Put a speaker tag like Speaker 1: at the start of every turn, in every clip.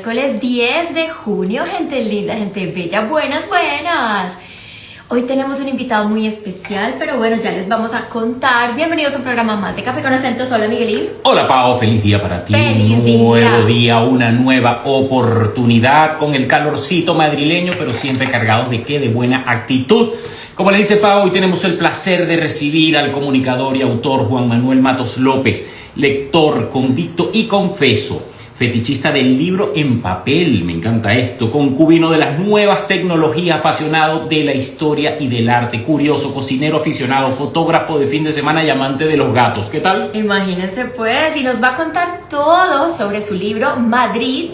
Speaker 1: miércoles 10 de junio, gente linda, gente bella, buenas, buenas. Hoy tenemos un invitado muy especial, pero bueno, ya les vamos a contar. Bienvenidos a un programa más de Café con Acentos. Hola, Miguelín.
Speaker 2: Hola, Pao, feliz día para ti.
Speaker 1: Feliz
Speaker 2: un nuevo día, una nueva oportunidad con el calorcito madrileño, pero siempre cargados de qué, de buena actitud. Como le dice Pao, hoy tenemos el placer de recibir al comunicador y autor Juan Manuel Matos López, lector, convicto y confeso, fetichista del libro en papel, me encanta esto, concubino de las nuevas tecnologías, apasionado de la historia y del arte, curioso, cocinero aficionado, fotógrafo de fin de semana y amante de los gatos. ¿Qué tal?
Speaker 1: Imagínense pues, y nos va a contar todo sobre su libro Madrid,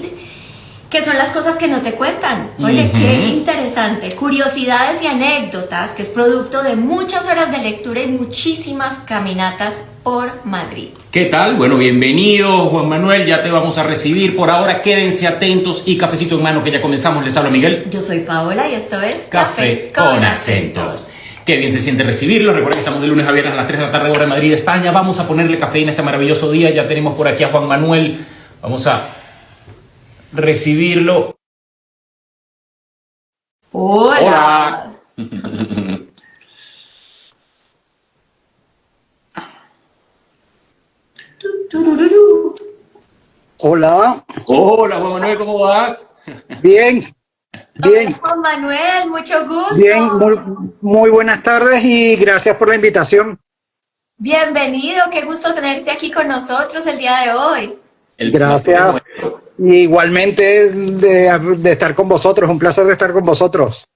Speaker 1: que son las cosas que no te cuentan. Oye, qué interesante. Curiosidades y anécdotas, que es producto de muchas horas de lectura y muchísimas caminatas por Madrid.
Speaker 2: ¿Qué tal? Bueno, bienvenido, Juan Manuel, ya te vamos a recibir. Por ahora, quédense atentos y cafecito en mano, que ya comenzamos. Les habla Miguel.
Speaker 1: Yo soy Paola y esto es
Speaker 2: Café con Acentos. Qué bien se siente recibirlos. Recuerden que estamos de lunes a viernes a las 3 de la tarde, hora de Madrid, España. Vamos a ponerle cafeína a este maravilloso día. Ya tenemos por aquí a Juan Manuel. Vamos a recibirlo.
Speaker 1: Hola.
Speaker 3: Hola.
Speaker 2: Hola, Juan Manuel, ¿cómo vas?
Speaker 3: Bien, bien.
Speaker 1: Hola, Juan Manuel, mucho gusto.
Speaker 3: Bien, muy buenas tardes y gracias por la invitación.
Speaker 1: Bienvenido, qué gusto tenerte aquí con nosotros el día de hoy.
Speaker 3: Gracias. Igualmente de estar con vosotros, un placer de estar con vosotros.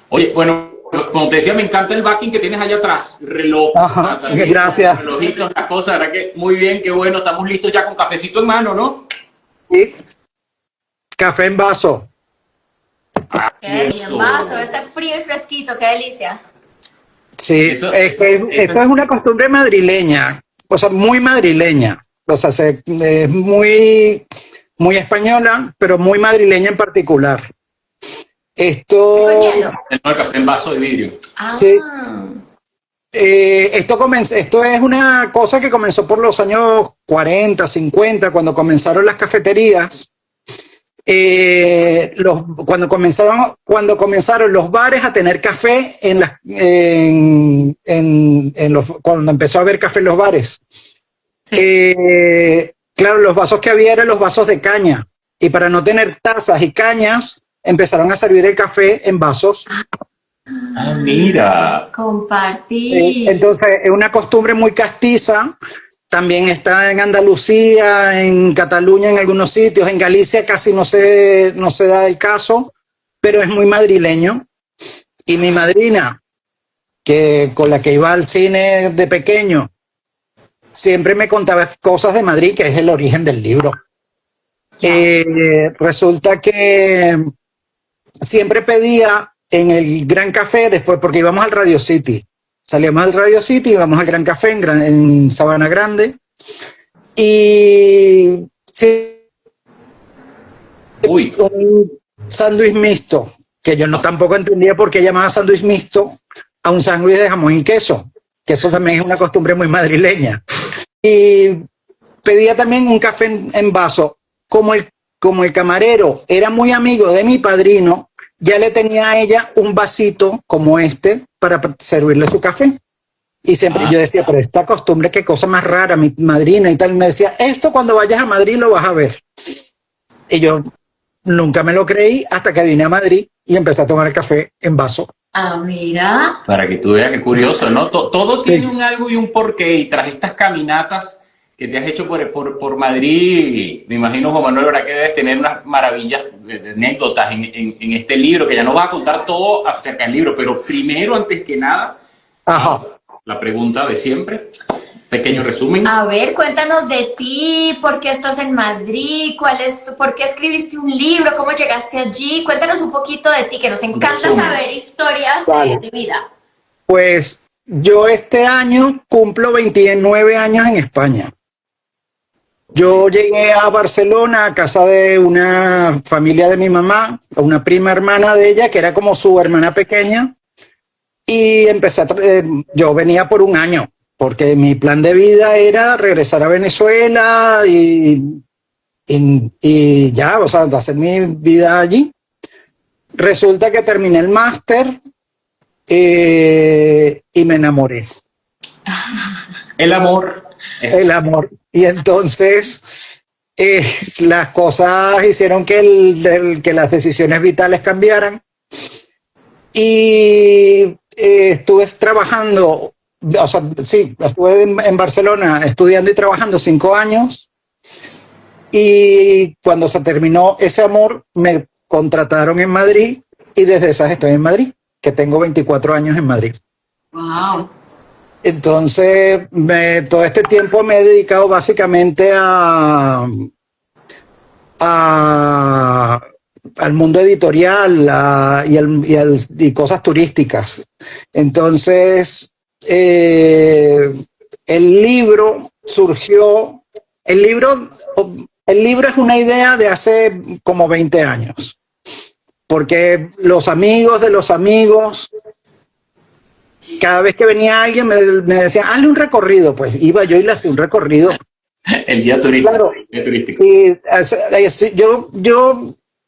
Speaker 2: Oye, bueno, como te decía, me encanta el backing que tienes allá atrás, reloj.
Speaker 3: Ajá, gracias.
Speaker 2: Relojitos, las cosas, ¿verdad? Que muy bien, qué bueno, estamos listos ya con cafecito en mano, ¿no?
Speaker 3: Y café en vaso.
Speaker 1: Qué bien, vaso, está frío y fresquito, qué delicia.
Speaker 3: Sí, esto es una costumbre madrileña, o sea, muy madrileña. O sea, es muy española, pero muy madrileña en particular. Esto...
Speaker 2: No, el café en vaso de vidrio.
Speaker 1: Ah.
Speaker 3: Sí. Esto es una cosa que comenzó por los años 40, 50, cuando comenzaron las cafeterías. Cuando comenzaron los bares a tener café cuando empezó a haber café en los bares. Sí. Claro, los vasos que había eran los vasos de caña, y para no tener tazas y cañas empezaron a servir el café en vasos.
Speaker 2: Ah, mira.
Speaker 1: Compartir.
Speaker 3: Entonces es una costumbre muy castiza. También está en Andalucía, en Cataluña, en algunos sitios. En Galicia casi no se da el caso, pero es muy madrileño. Y mi madrina, con la que iba al cine de pequeño, siempre me contaba cosas de Madrid, que es el origen del libro. Resulta que siempre pedía en el Gran Café, después, porque íbamos al Radio City. Salíamos al Radio City, íbamos al Gran Café en Sabana Grande. Y sí, un sándwich mixto, que yo tampoco entendía por qué llamaba sándwich mixto a un sándwich de jamón y queso, que eso también es una costumbre muy madrileña. Y pedía también un café en vaso. Como el camarero era muy amigo de mi padrino, ya le tenía a ella un vasito como este para servirle su café. Y siempre yo decía, pero esta costumbre, qué cosa más rara, mi madrina y tal. Me decía, esto cuando vayas a Madrid lo vas a ver. Y yo nunca me lo creí hasta que vine a Madrid y empecé a tomar el café en vaso.
Speaker 1: Ah, mira.
Speaker 2: Para que tú veas qué curioso, ¿no? Todo tiene un algo y un porqué. Y tras estas caminatas que te has hecho por Madrid, me imagino, Juan Manuel, ¿verdad? Que debes tener unas maravillas de anécdotas en este libro, que ya nos vas a contar todo acerca del libro, pero primero, antes que nada, la pregunta de siempre, pequeño resumen.
Speaker 1: A ver, cuéntanos de ti, por qué estás en Madrid, por qué escribiste un libro, cómo llegaste allí, cuéntanos un poquito de ti, que nos encanta saber historias de vida.
Speaker 3: Pues yo este año cumplo 29 años en España. Yo llegué a Barcelona a casa de una familia de mi mamá, una prima hermana de ella, que era como su hermana pequeña, y yo venía por un año, porque mi plan de vida era regresar a Venezuela y y ya, o sea, de hacer mi vida allí. Resulta que terminé el máster y me enamoré.
Speaker 2: El amor.
Speaker 3: El amor. Y entonces las cosas hicieron que las decisiones vitales cambiaran. Y estuve trabajando, o sea, sí, estuve en Barcelona estudiando y trabajando 5 años. Y cuando se terminó ese amor, me contrataron en Madrid y desde esas estoy en Madrid, que tengo 24 años en Madrid.
Speaker 4: Wow.
Speaker 3: Entonces, todo este tiempo me he dedicado básicamente al mundo editorial y cosas turísticas. Entonces, el libro surgió, el libro es una idea de hace como 20 años, porque los amigos de los amigos, cada vez que venía alguien me decían, hazle un recorrido, pues iba yo y le hacía un recorrido.
Speaker 2: El guía turístico.
Speaker 3: Claro.
Speaker 2: El guía turístico.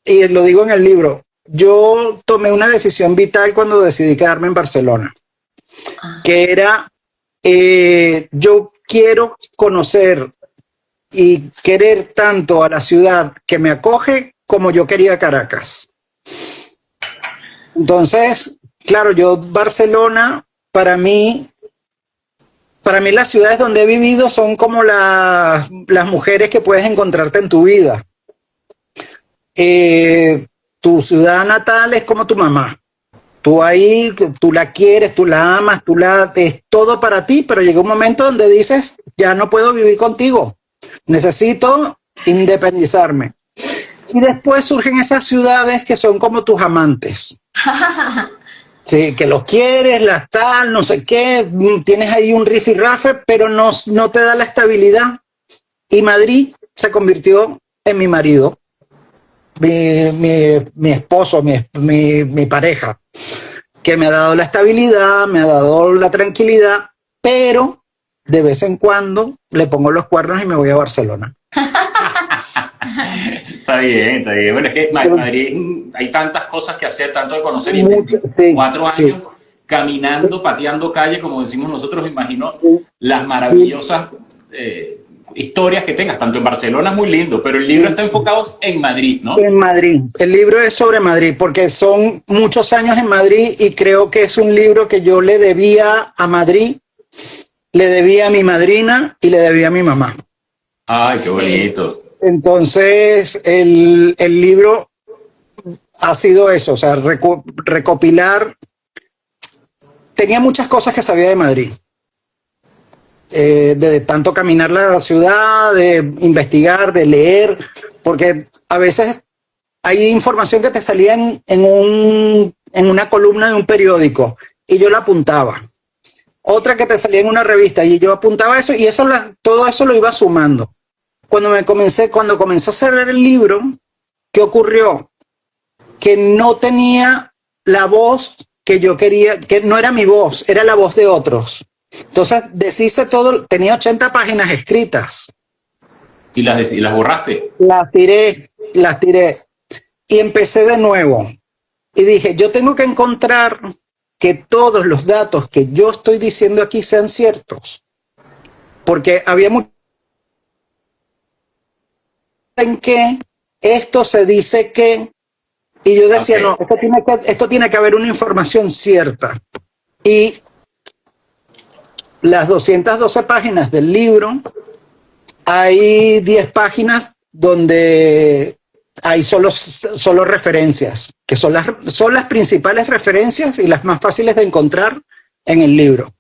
Speaker 3: Y lo digo en el libro, yo tomé una decisión vital cuando decidí quedarme en Barcelona, que era, yo quiero conocer y querer tanto a la ciudad que me acoge como yo quería Caracas. Entonces, claro, Barcelona, para mí las ciudades donde he vivido son como las mujeres que puedes encontrarte en tu vida. Tu ciudad natal es como tu mamá. Tú ahí, tú la quieres, tú la amas, es todo para ti, pero llega un momento donde dices, ya no puedo vivir contigo. Necesito independizarme. Y después surgen esas ciudades que son como tus amantes. Sí, que los quieres, las tal, no sé qué, tienes ahí un rifirrafe, pero no te da la estabilidad. Y Madrid se convirtió en mi marido, mi esposo, mi pareja, que me ha dado la estabilidad, me ha dado la tranquilidad, pero de vez en cuando le pongo los cuernos y me voy a Barcelona.
Speaker 2: Está bien, está bien. Bueno, es que Madrid hay tantas cosas que hacer, tanto de conocer. Y
Speaker 3: Sí,
Speaker 2: 4 años
Speaker 3: sí.
Speaker 2: caminando, pateando calle, como decimos nosotros, me imagino las maravillosas historias que tengas, tanto en Barcelona, es muy lindo, pero el libro está enfocado en Madrid, ¿no?
Speaker 3: En Madrid. El libro es sobre Madrid, porque son muchos años en Madrid y creo que es un libro que yo le debía a Madrid, le debía a mi madrina y le debía a mi mamá.
Speaker 2: Ay, qué bonito.
Speaker 3: Entonces, el libro ha sido eso, o sea, recopilar. Tenía muchas cosas que sabía de Madrid. De tanto caminar la ciudad, de investigar, de leer, porque a veces hay información que te salía en una columna de un periódico y yo la apuntaba. Otra que te salía en una revista y yo apuntaba eso y todo eso lo iba sumando. Cuando comencé a hacer el libro, ¿qué ocurrió? Que no tenía la voz que yo quería, que no era mi voz, era la voz de otros. Entonces deshice todo, tenía 80 páginas escritas.
Speaker 2: ¿Y las borraste?
Speaker 3: Las tiré y empecé de nuevo. Y dije, yo tengo que encontrar que todos los datos que yo estoy diciendo aquí sean ciertos. Porque había mucho en que esto se dice que, y yo decía, no, esto tiene que haber una información cierta. Y las 212 páginas del libro, hay 10 páginas donde hay solo referencias, que son las principales referencias y las más fáciles de encontrar en el libro.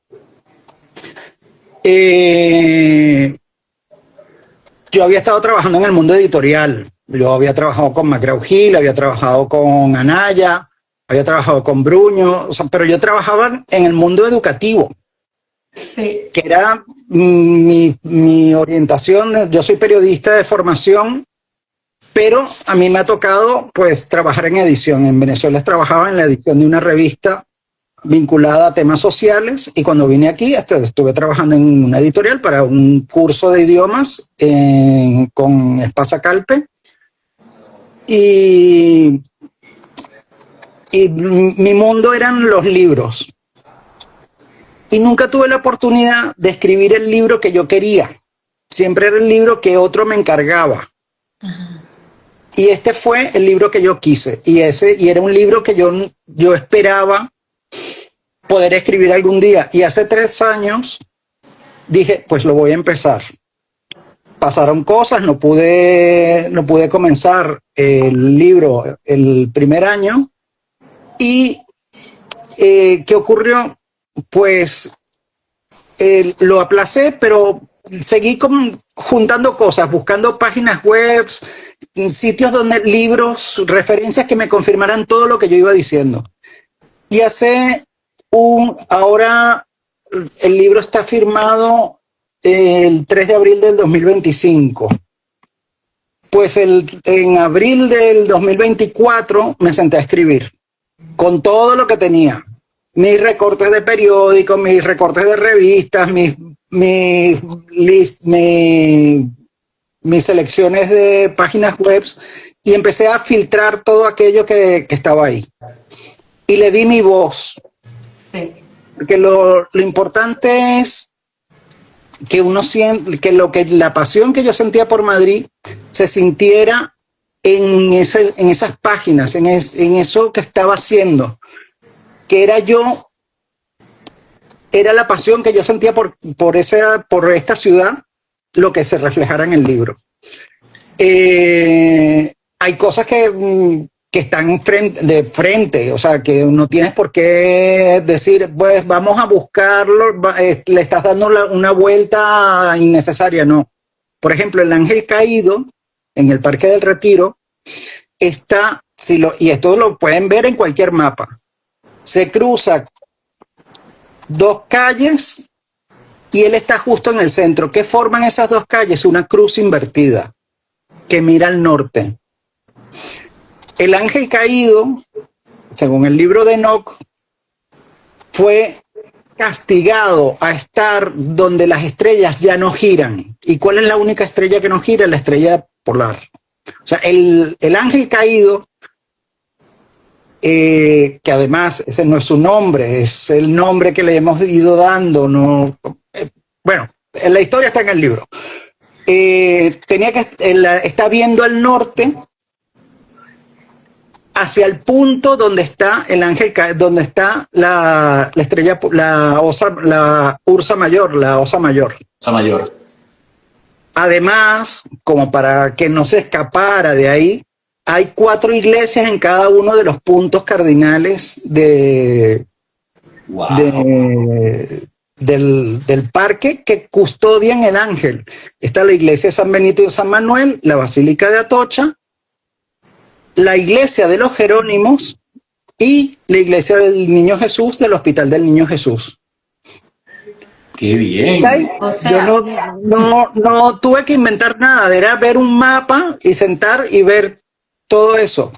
Speaker 3: Yo había estado trabajando en el mundo editorial. Yo había trabajado con McGraw-Hill, había trabajado con Anaya, había trabajado con Bruño, pero yo trabajaba en el mundo educativo.
Speaker 1: Sí.
Speaker 3: Que era mi orientación. Yo soy periodista de formación, pero a mí me ha tocado pues trabajar en edición. En Venezuela trabajaba en la edición de una revista vinculada a temas sociales, y cuando vine aquí estuve trabajando en una editorial para un curso de idiomas con Espasa Calpe, y mi mundo eran los libros, y nunca tuve la oportunidad de escribir el libro que yo quería. Siempre era el libro que otro me encargaba. Ajá. Y este fue el libro que yo quise, y era un libro que yo esperaba poder escribir algún día, y hace 3 años dije, pues lo voy a empezar. Pasaron cosas, no pude comenzar el libro el primer año. Y ¿qué ocurrió? Pues lo aplacé, pero seguí juntando cosas, buscando páginas web, sitios donde libros, referencias que me confirmaran todo lo que yo iba diciendo. Y ahora el libro está firmado el 3 de abril del 2025. Pues en abril del 2024 me senté a escribir con todo lo que tenía. Mis recortes de periódicos, mis recortes de revistas, mis selecciones de páginas web, y empecé a filtrar todo aquello que estaba ahí. Y le di mi voz. Sí. Porque lo importante es que uno siente, que la pasión que yo sentía por Madrid se sintiera en esas páginas, en eso que estaba haciendo, que era la pasión que yo sentía por esta ciudad, lo que se reflejara en el libro. Hay cosas que están de frente, o sea, que no tienes por qué decir, pues vamos a buscarlo, le estás dando una vuelta innecesaria, no. Por ejemplo, el Ángel Caído, en el Parque del Retiro, está, y esto lo pueden ver en cualquier mapa, se cruza 2 calles y él está justo en el centro. ¿Qué forman esas 2 calles? Una cruz invertida que mira al norte. El ángel caído, según el libro de Enoch, fue castigado a estar donde las estrellas ya no giran. ¿Y cuál es la única estrella que no gira? La estrella polar. O sea, el ángel caído, que además ese no es su nombre, es el nombre que le hemos ido dando. Bueno, la historia está en el libro. Está viendo al norte, hacia el punto donde está el ángel, donde está la estrella, la Ursa Mayor, la Osa Mayor.
Speaker 2: Osa Mayor.
Speaker 3: Además, como para que no se escapara de ahí, hay 4 iglesias en cada uno de los puntos cardinales del parque que custodian el ángel. Está la iglesia de San Benito y San Manuel, la Basílica de Atocha, la iglesia de los Jerónimos y la iglesia del Niño Jesús, del Hospital del Niño Jesús.
Speaker 2: ¡Qué bien!
Speaker 1: O sea,
Speaker 3: yo no tuve que inventar nada, era ver un mapa y sentar y ver todo eso.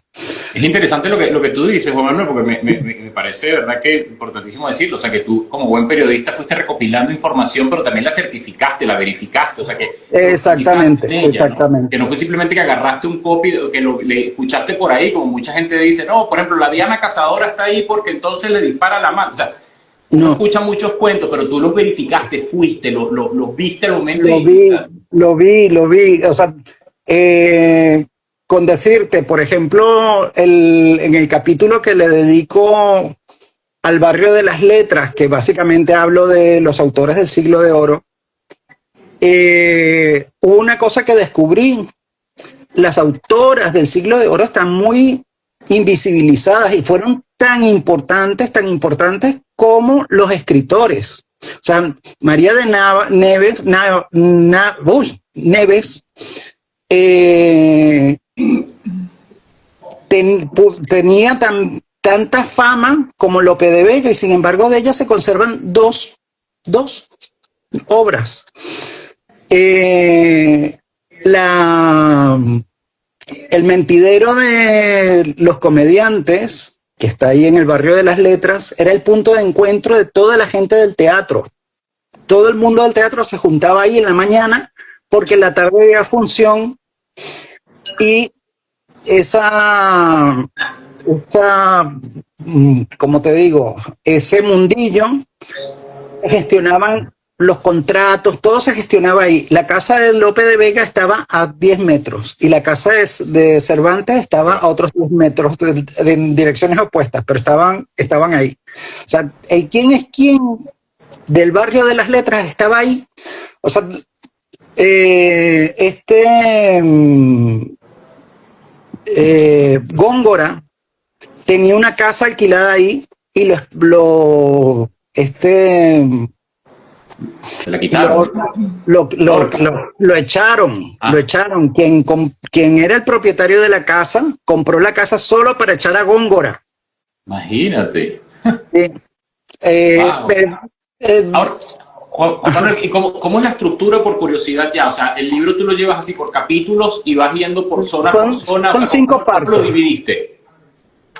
Speaker 2: Es interesante lo que tú dices, Juan Manuel, porque me parece de verdad que importantísimo decirlo. O sea, que tú como buen periodista fuiste recopilando información, pero también la certificaste, la verificaste. O sea, que
Speaker 3: exactamente, exactamente.
Speaker 2: ¿no? Que no fue simplemente que agarraste un copy, que le escuchaste por ahí, como mucha gente dice, no, por ejemplo, la Diana Cazadora está ahí porque entonces le dispara la mano. O sea, uno escucha muchos cuentos, pero tú los verificaste, fuiste, los viste al momento.
Speaker 3: Lo vi. O sea, con decirte, por ejemplo, en el capítulo que le dedico al barrio de las letras, que básicamente hablo de los autores del Siglo de Oro, hubo una cosa que descubrí. Las autoras del Siglo de Oro están muy invisibilizadas y fueron tan importantes como los escritores. O sea, María de Neves tenía tanta fama como Lope de Vega, y sin embargo de ella se conservan dos obras. El mentidero de los comediantes que está ahí en el barrio de las Letras, era el punto de encuentro de toda la gente del teatro. Todo el mundo del teatro se juntaba ahí en la mañana porque en la tarde había función y como te digo, ese mundillo gestionaban los contratos, todo se gestionaba ahí. La casa de Lope de Vega estaba a 10 metros y la casa de Cervantes estaba a otros 10 metros en direcciones opuestas, pero estaban ahí. O sea, el quién es quién del barrio de las Letras estaba ahí. O sea, Góngora tenía una casa alquilada ahí y
Speaker 2: Se la quitaron.
Speaker 3: lo echaron. Lo echaron. Quien era el propietario de la casa compró la casa solo para echar a Góngora.
Speaker 2: Imagínate.
Speaker 3: Wow.
Speaker 2: Ahora, Juan Manuel, ¿y cómo es la estructura por curiosidad ya? O sea, el libro tú lo llevas así por capítulos y vas yendo por zona por zona.
Speaker 3: Son 5 partes.
Speaker 2: ¿Cómo lo dividiste?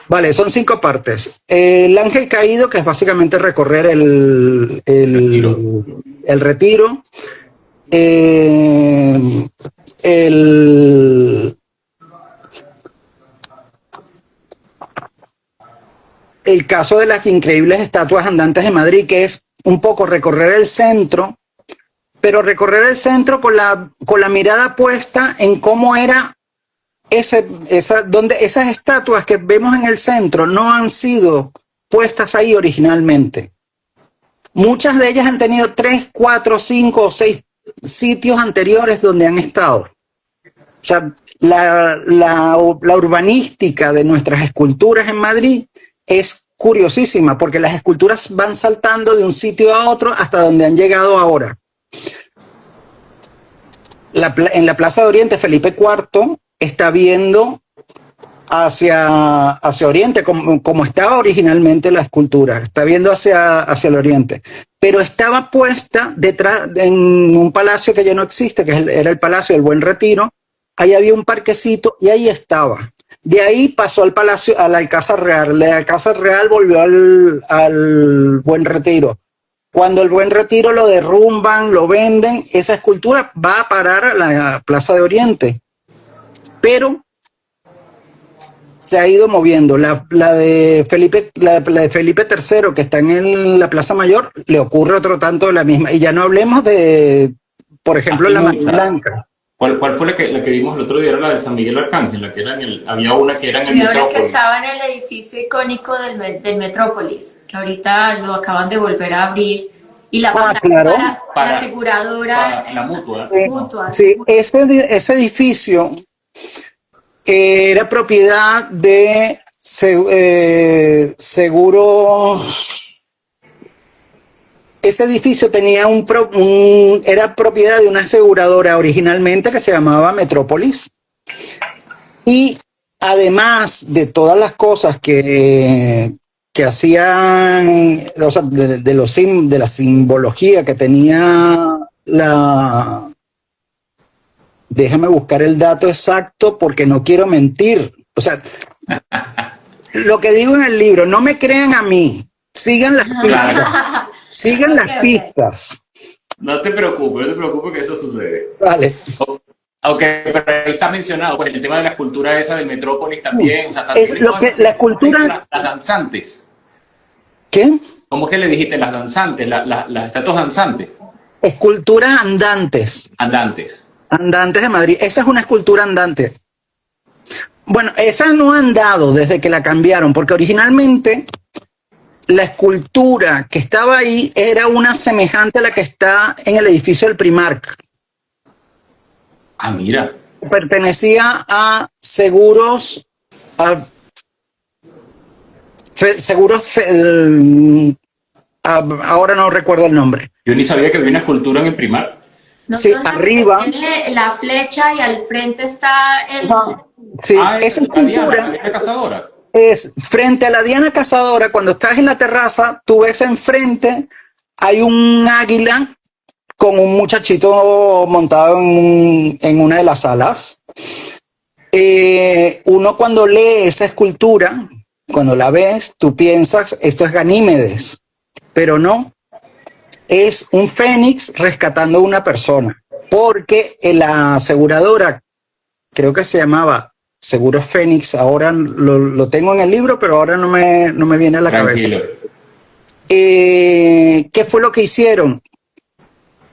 Speaker 3: Vale, son 5 partes. El Ángel Caído, que es básicamente recorrer el retiro. El caso de las increíbles estatuas andantes de Madrid, que es un poco recorrer el centro, pero recorrer el centro con la mirada puesta en cómo era donde esas estatuas que vemos en el centro no han sido puestas ahí originalmente. Muchas de ellas han tenido 3, 4, 5 o 6 sitios anteriores donde han estado. O sea, la urbanística de nuestras esculturas en Madrid es curiosísima, porque las esculturas van saltando de un sitio a otro hasta donde han llegado ahora. En la Plaza de Oriente, Felipe IV está viendo hacia Oriente, como estaba originalmente la escultura, está viendo hacia el Oriente, pero estaba puesta detrás, en un palacio que ya no existe, que era el Palacio del Buen Retiro. Ahí había un parquecito y ahí estaba. De ahí pasó al palacio, al Alcázar Real. De Alcázar Real volvió al Buen Retiro. Cuando el Buen Retiro lo derrumban, lo venden, esa escultura va a parar a la Plaza de Oriente. Pero se ha ido moviendo. La de Felipe III, que está en la Plaza Mayor, le ocurre otro tanto de la misma. Y ya no hablemos de, por ejemplo, la Mano Blanca.
Speaker 2: ¿Cuál fue la que vimos el otro día? Era la de San Miguel Arcángel, la que era había una que era en el Metrópolis.
Speaker 1: Que estaba en el edificio icónico del Metrópolis, que ahorita lo acaban de volver a abrir. Y la
Speaker 3: claro.
Speaker 1: para la aseguradora.
Speaker 2: Para la mutua.
Speaker 1: Mutua.
Speaker 3: Sí, ese edificio era propiedad de seguros. Ese edificio tenía era propiedad de una aseguradora originalmente que se llamaba Metrópolis. Y además de todas las cosas que hacían, o sea, de la simbología que tenía déjame buscar el dato exacto porque no quiero mentir. O sea, lo que digo en el libro, no me crean a mí, sigan las pistas. Sigan las pistas.
Speaker 2: No te preocupes que eso sucede.
Speaker 3: Vale.
Speaker 2: Ok, pero ahí está mencionado, pues el tema de la escultura esa del Metrópolis también. O sea,
Speaker 3: la escultura.
Speaker 2: Las danzantes.
Speaker 3: ¿Qué?
Speaker 2: ¿Cómo que le dijiste? Las danzantes, las estatuas danzantes.
Speaker 3: Esculturas andantes. Andantes de Madrid. Esa es una escultura andante. Bueno, esa no ha andado desde que la cambiaron, porque originalmente la escultura que estaba ahí era una semejante a la que está en el edificio del Primark.
Speaker 2: Ah, mira.
Speaker 3: Pertenecía a Seguros. Ahora no recuerdo el nombre.
Speaker 2: Yo ni sabía que había una escultura en el Primark.
Speaker 3: Sí, arriba.
Speaker 1: Tiene la flecha y al frente está el.
Speaker 3: Sí, esa escultura.
Speaker 2: La Diana Cazadora.
Speaker 3: Es frente a la Diana Cazadora. Cuando estás en la terraza, tú ves enfrente, hay un águila con un muchachito montado en una de las alas. Uno cuando lee esa escultura, cuando la ves, tú piensas, esto es Ganímedes, pero no, es un fénix rescatando a una persona, porque la aseguradora, creo que se llamaba Seguro Fénix, ahora lo tengo en el libro, pero ahora no me viene a la
Speaker 2: Tranquilo.
Speaker 3: cabeza. ¿Qué fue lo que hicieron?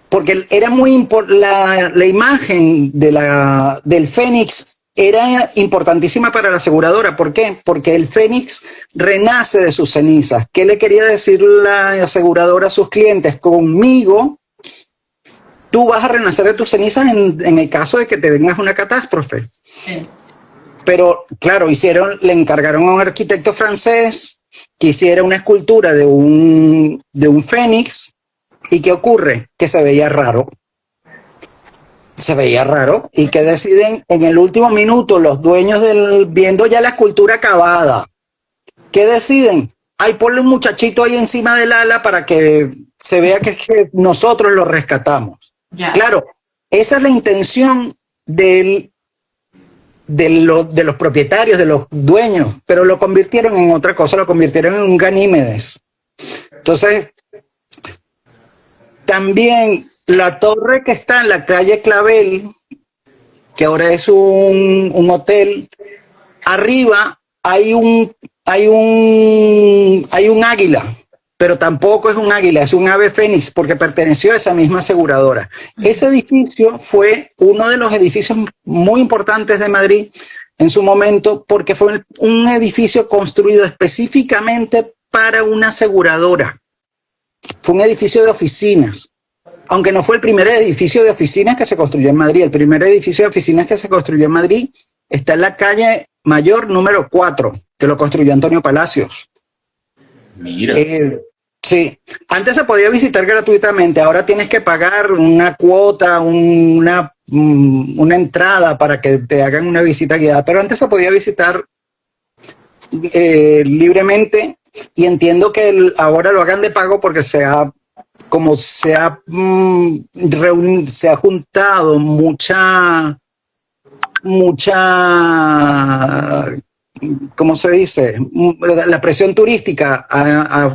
Speaker 3: Porque era muy la imagen del Fénix era importantísima para la aseguradora. ¿Por qué? Porque el Fénix renace de sus cenizas. ¿Qué le quería decir la aseguradora a sus clientes? Conmigo, tú vas a renacer de tus cenizas en el caso de que te vengas una catástrofe.
Speaker 1: Sí.
Speaker 3: Pero claro, le encargaron a un arquitecto francés que hiciera una escultura de un Fénix. ¿Y qué ocurre? Que se veía raro. Se veía raro. ¿Y que deciden en el último minuto los dueños viendo ya la escultura acabada? ¿Qué deciden? Ay, ponle un muchachito ahí encima del ala para que se vea que nosotros lo rescatamos.
Speaker 1: Ya.
Speaker 3: Claro, esa es la intención de los propietarios, de los dueños, pero lo convirtieron en otra cosa, lo convirtieron en un Ganímedes. Entonces, también la torre que está en la calle Clavel, que ahora es un hotel, arriba hay un águila, pero tampoco es un águila, es un ave fénix, porque perteneció a esa misma aseguradora. Ese edificio fue uno de los edificios muy importantes de Madrid en su momento, porque fue un edificio construido específicamente para una aseguradora. Fue un edificio de oficinas, aunque no fue el primer edificio de oficinas que se construyó en Madrid. El primer edificio de oficinas que se construyó en Madrid está en la calle Mayor número 4, que lo construyó Antonio Palacios.
Speaker 2: Mira.
Speaker 3: Sí, antes se podía visitar gratuitamente, ahora tienes que pagar una cuota, una entrada para que te hagan una visita guiada, pero antes se podía visitar libremente, y entiendo que ahora lo hagan de pago porque se ha juntado mucha, ¿cómo se dice? La presión turística ha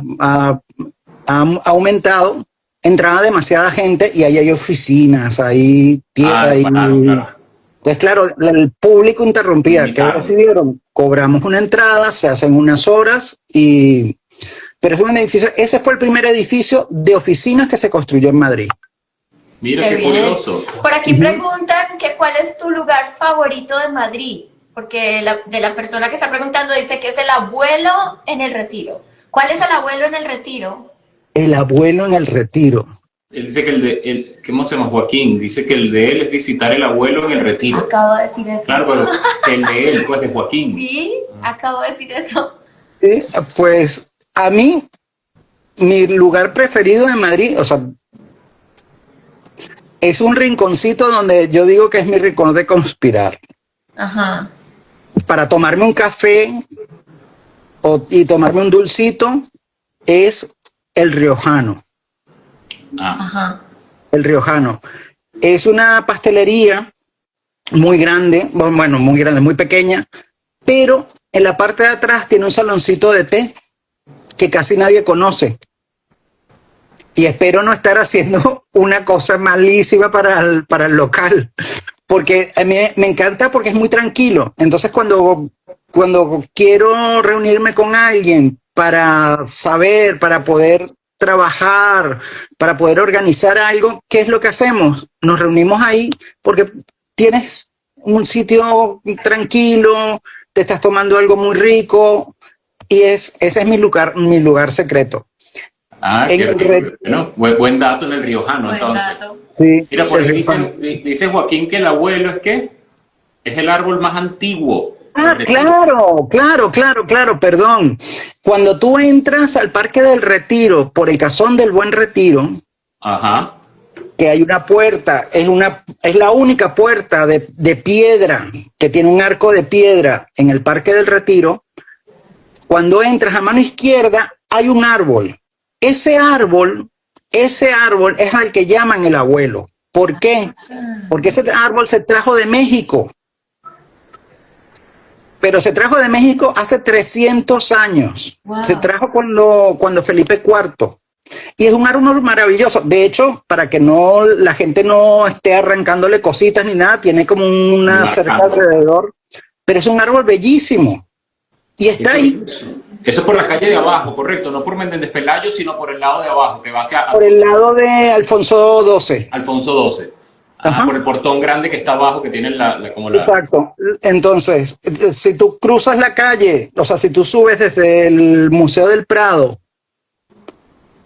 Speaker 3: aumentado, entraba demasiada gente y ahí hay oficinas, hay tiendas.
Speaker 2: Claro.
Speaker 3: Entonces, claro, el público interrumpía. ¿Qué decidieron? Cobramos una entrada, se hacen unas horas pero es un edificio, ese fue el primer edificio de oficinas que se construyó en Madrid.
Speaker 2: Mira qué curioso.
Speaker 1: Por aquí preguntan que cuál es tu lugar favorito de Madrid, porque de la persona que está preguntando dice que es el abuelo en el Retiro. ¿Cuál es el abuelo en el Retiro?
Speaker 3: El abuelo en el Retiro.
Speaker 2: Él dice que ¿cómo se llama? Joaquín, dice que el de él es visitar el abuelo en el Retiro.
Speaker 1: Acabo de decir eso.
Speaker 2: Claro, pero que el de él, pues, de Joaquín.
Speaker 1: Sí, acabo de decir eso.
Speaker 3: Sí, pues a mí, mi lugar preferido en Madrid, o sea, es un rinconcito donde yo digo que es mi rincón de conspirar.
Speaker 1: Ajá.
Speaker 3: Para tomarme un café y tomarme un dulcito es el Riojano.
Speaker 1: Ajá.
Speaker 3: El Riojano. Es una pastelería muy grande, bueno, muy grande, muy pequeña, pero en la parte de atrás tiene un saloncito de té que casi nadie conoce. Y espero no estar haciendo una cosa malísima para el local, porque a mí me encanta porque es muy tranquilo. Entonces cuando quiero reunirme con alguien para saber, para poder trabajar, para poder organizar algo, ¿qué es lo que hacemos? Nos reunimos ahí porque tienes un sitio tranquilo, te estás tomando algo muy rico, y ese es mi lugar secreto.
Speaker 2: Bueno, buen dato en el Riojano, entonces.
Speaker 1: Dato.
Speaker 3: Sí,
Speaker 2: mira, por ahí dice Joaquín que el abuelo es el árbol más antiguo.
Speaker 3: Claro, perdón. Cuando tú entras al Parque del Retiro por el Casón del Buen Retiro,
Speaker 2: ajá,
Speaker 3: que hay una puerta, es la única puerta de piedra que tiene un arco de piedra en el Parque del Retiro. Cuando entras a mano izquierda hay un árbol. Ese árbol es al que llaman el abuelo. ¿Por qué? Porque ese árbol se trajo de México. pero se trajo de México hace 300 años.
Speaker 1: Wow.
Speaker 3: Se trajo cuando Felipe IV. Y es un árbol maravilloso. De hecho, para que no la gente no esté arrancándole cositas ni nada, tiene como una cerca alrededor. Pero es un árbol bellísimo. Y está ahí.
Speaker 2: Eso es por la calle de abajo, correcto. No por Menéndez Pelayo, sino por el lado de abajo, que va hacia
Speaker 3: Por el lado de Alfonso XII.
Speaker 2: Alfonso XII.
Speaker 3: Ajá.
Speaker 2: Por el portón grande que está abajo, que tiene como la...
Speaker 3: Exacto. Entonces, si tú cruzas la calle, o sea, si tú subes desde el Museo del Prado,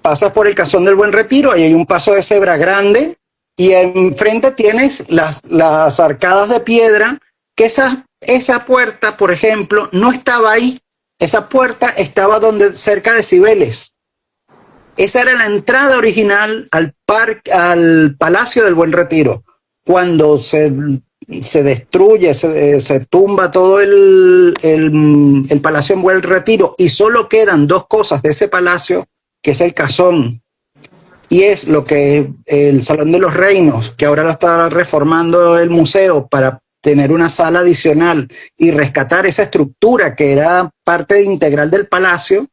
Speaker 3: pasas por el Casón del Buen Retiro, ahí hay un paso de cebra grande, y enfrente tienes las arcadas de piedra, que esa puerta, por ejemplo, no estaba ahí. Esa puerta estaba cerca de Cibeles. Esa era la entrada original al Palacio del Buen Retiro. Cuando se destruye, se tumba todo el Palacio del Buen Retiro y solo quedan dos cosas de ese palacio, que es el casón y es lo que el Salón de los Reinos, que ahora lo está reformando el museo para tener una sala adicional y rescatar esa estructura que era parte integral del palacio.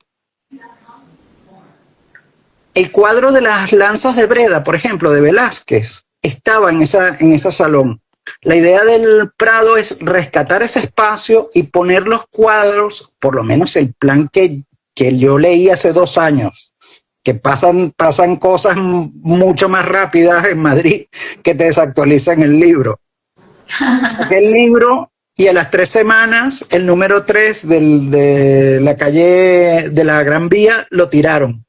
Speaker 3: El cuadro de las lanzas de Breda, por ejemplo, de Velázquez, estaba en ese salón. La idea del Prado es rescatar ese espacio y poner los cuadros, por lo menos el plan que yo leí hace 2 años, que pasan cosas mucho más rápidas en Madrid que te desactualizan el libro. Saqué el libro y a las 3 semanas el número 3 de la calle de la Gran Vía lo tiraron,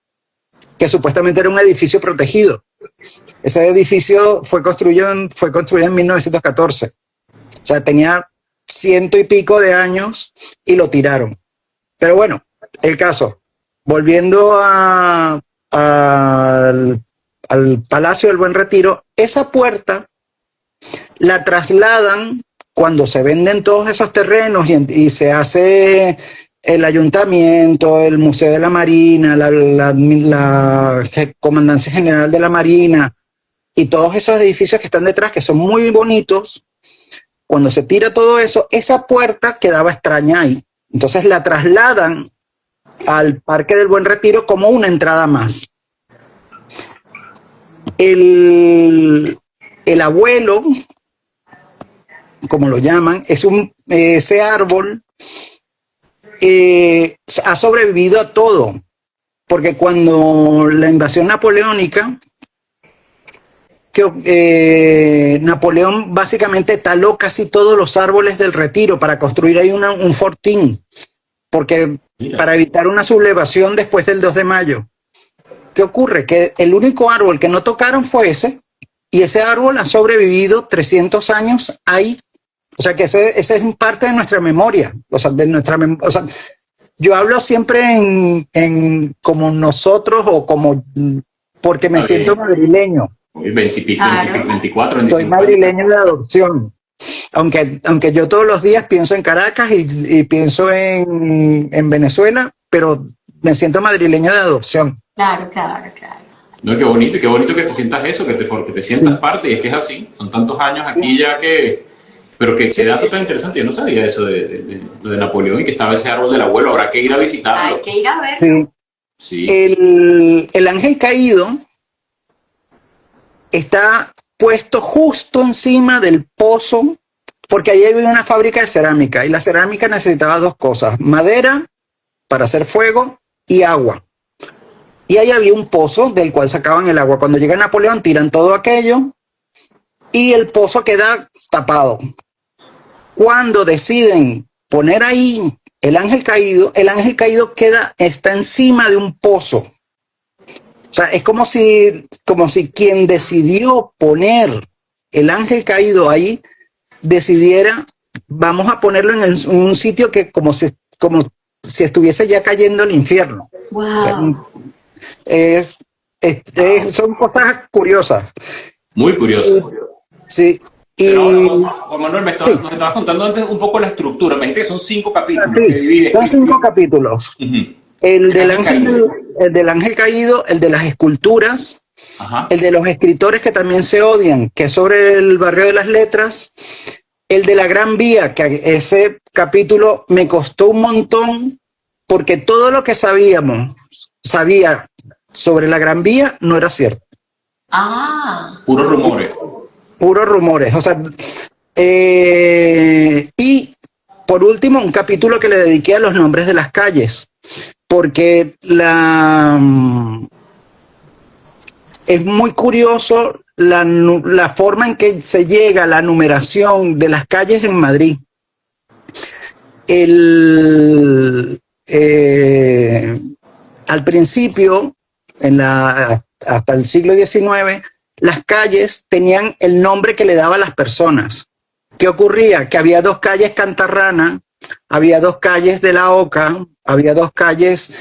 Speaker 3: que supuestamente era un edificio protegido. Ese edificio fue construido en 1914. O sea, tenía 100 y pico de años y lo tiraron. Pero bueno, el caso, volviendo al Palacio del Buen Retiro, esa puerta la trasladan cuando se venden todos esos terrenos y se hace el ayuntamiento, el Museo de la Marina, la Comandancia General de la Marina y todos esos edificios que están detrás, que son muy bonitos. Cuando se tira todo eso, esa puerta quedaba extraña ahí. Entonces la trasladan al Parque del Buen Retiro como una entrada más. El abuelo, como lo llaman, ese árbol ha sobrevivido a todo, porque cuando la invasión napoleónica, Napoleón básicamente taló casi todos los árboles del Retiro para construir ahí un fortín, porque para evitar una sublevación después del 2 de mayo. ¿Qué ocurre? Que el único árbol que no tocaron fue ese, y ese árbol ha sobrevivido 300 años ahí. O sea que ese es parte de nuestra memoria. O sea, yo hablo siempre en como nosotros o como porque me siento madrileño.
Speaker 2: 24, 25
Speaker 3: Soy madrileño de adopción. Aunque yo todos los días pienso en Caracas y pienso en Venezuela, pero me siento madrileño de adopción.
Speaker 1: Claro.
Speaker 2: No, qué bonito que te sientas eso, que te sientas parte, y es que es así. Son tantos años aquí ya que... Pero que dato tan interesante, yo no sabía eso de Napoleón y que estaba ese árbol del abuelo, habrá que ir a visitarlo.
Speaker 1: Hay que ir a verlo.
Speaker 2: Sí.
Speaker 3: El ángel caído está puesto justo encima del pozo, porque ahí había una fábrica de cerámica, y la cerámica necesitaba 2 cosas: madera para hacer fuego y agua. Y ahí había un pozo del cual sacaban el agua. Cuando llega Napoleón, tiran todo aquello y el pozo queda tapado. Cuando deciden poner ahí el ángel caído está encima de un pozo. O sea, es como si quien decidió poner el ángel caído ahí decidiera, vamos a ponerlo en un sitio que como si estuviese ya cayendo el infierno.
Speaker 1: Wow.
Speaker 3: O sea, son cosas curiosas.
Speaker 2: Muy curiosas.
Speaker 3: Sí.
Speaker 2: Juan Manuel, nos estabas contando antes un poco la estructura. Me dijiste que son 5 capítulos.
Speaker 3: Sí, son 5 capítulos. El del ángel caído, el de las esculturas, el de los escritores que también se odian, que es sobre el barrio de las letras, El de la Gran Vía, que ese capítulo me costó un montón, porque todo lo que sabía sobre la Gran Vía no era cierto.
Speaker 2: Puros rumores.
Speaker 3: Puros rumores. O sea, y por último, un capítulo que le dediqué a los nombres de las calles, porque es muy curioso la forma en que se llega a la numeración de las calles en Madrid. Al principio, hasta el siglo XIX, las calles tenían el nombre que le daba a las personas. ¿Qué ocurría? Que había 2 calles Cantarrana, había 2 calles de la Oca, había 2 calles,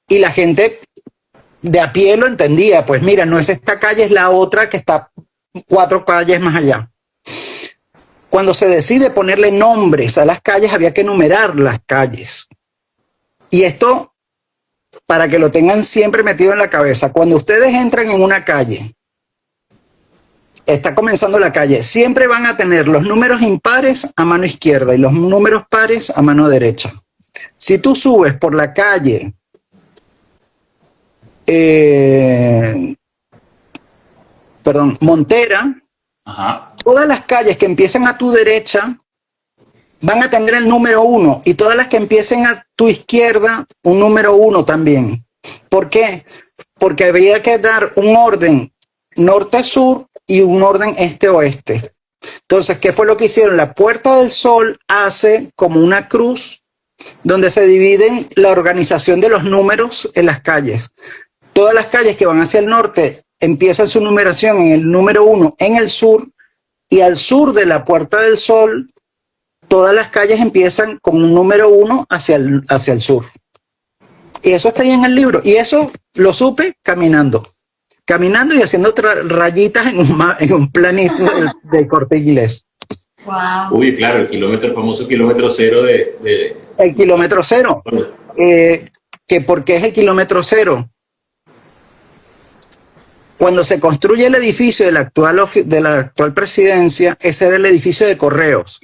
Speaker 3: y la gente de a pie lo entendía. Pues mira, no es esta calle, es la otra que está 4 calles más allá. Cuando se decide ponerle nombres a las calles, había que numerar las calles. Y esto, para que lo tengan siempre metido en la cabeza, cuando ustedes entran en una calle, está comenzando la calle, siempre van a tener los números impares a mano izquierda y los números pares a mano derecha. Si tú subes por la calle Montera, todas las calles que empiecen a tu derecha van a tener el número 1 y todas las que empiecen a tu izquierda un número 1 también. ¿Por qué? Porque había que dar un orden norte-sur y un orden este-oeste. Entonces, ¿qué fue lo que hicieron? La Puerta del Sol hace como una cruz donde se dividen la organización de los números en las calles. Todas las calles que van hacia el norte empiezan su numeración en el número 1 en el sur, y al sur de la Puerta del Sol todas las calles empiezan con un número 1 hacia el sur. Y eso está ahí en el libro, y eso lo supe caminando y haciendo rayitas en un planito del Corte Inglés.
Speaker 1: Wow.
Speaker 2: Uy, claro, el famoso kilómetro cero
Speaker 3: El kilómetro cero. ¿Por qué es el kilómetro cero? Cuando se construye el edificio de la actual presidencia, ese era el edificio de Correos.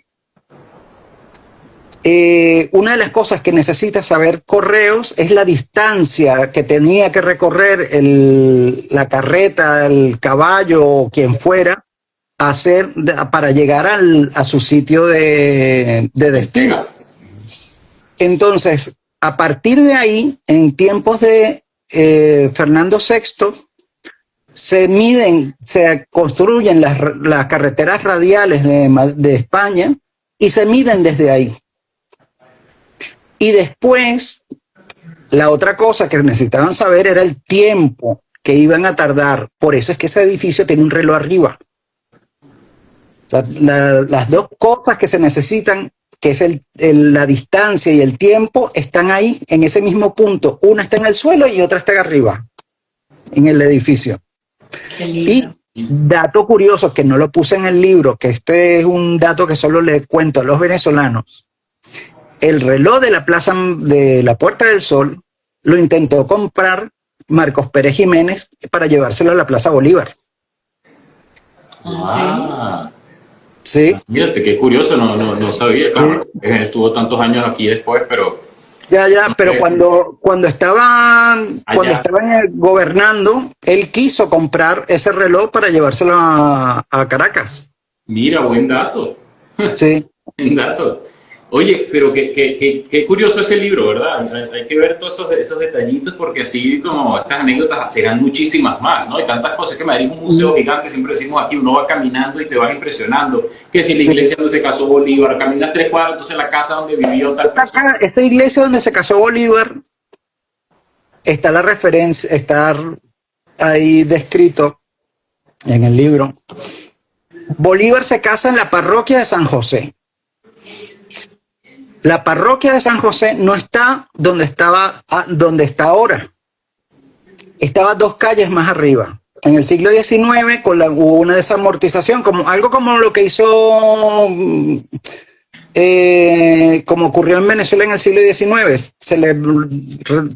Speaker 3: Una de las cosas que necesita saber Correos es la distancia que tenía que recorrer la carreta, el caballo o quien fuera para llegar a su sitio de destino. Entonces, a partir de ahí, en tiempos de Fernando VI, se construyen las carreteras radiales de España y se miden desde ahí. Y después, la otra cosa que necesitaban saber era el tiempo que iban a tardar. Por eso es que ese edificio tiene un reloj arriba. O sea, las 2 cosas que se necesitan, que es la distancia y el tiempo, están ahí en ese mismo punto. Una está en el suelo y otra está arriba, en el edificio. Y dato curioso, que no lo puse en el libro, que este es un dato que solo le cuento a los venezolanos. El reloj de la Puerta del Sol lo intentó comprar Marcos Pérez Jiménez para llevárselo a la Plaza Bolívar. Sí.
Speaker 2: Mírate, qué curioso, no sabía, claro. Estuvo tantos años aquí después, pero...
Speaker 3: pero cuando estaban gobernando, él quiso comprar ese reloj para llevárselo a Caracas.
Speaker 2: Mira, buen dato.
Speaker 3: Sí.
Speaker 2: Buen dato. Oye, pero qué curioso ese libro, ¿verdad? Hay que ver todos esos detallitos, porque así como estas anécdotas serán muchísimas más, ¿no? Hay tantas cosas que Madrid es un museo gigante, siempre decimos aquí, uno va caminando y te vas impresionando. Que si la iglesia donde se casó Bolívar, caminas 3 cuadras, entonces la casa donde vivió tal persona.
Speaker 3: Esta iglesia donde se casó Bolívar, está la referencia, está ahí descrito en el libro. Bolívar se casa en la parroquia de San José. La parroquia de San José no está donde está ahora. Estaba 2 calles más arriba. En el siglo XIX hubo una desamortización, algo como lo que hizo, como ocurrió en Venezuela en el siglo XIX. Se le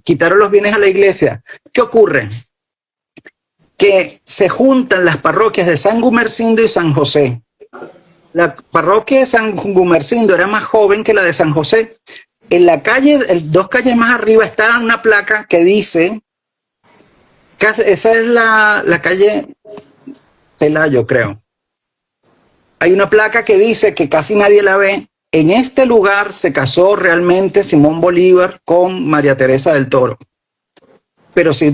Speaker 3: quitaron los bienes a la iglesia. ¿Qué ocurre? Que se juntan las parroquias de San Gumersindo y San José. La parroquia de San Gumersindo era más joven que la de San José. En la calle, dos calles más arriba, está una placa que dice, esa es la calle Pelayo, creo. Hay una placa que dice, que casi nadie la ve, en este lugar se casó realmente Simón Bolívar con María Teresa del Toro. Pero si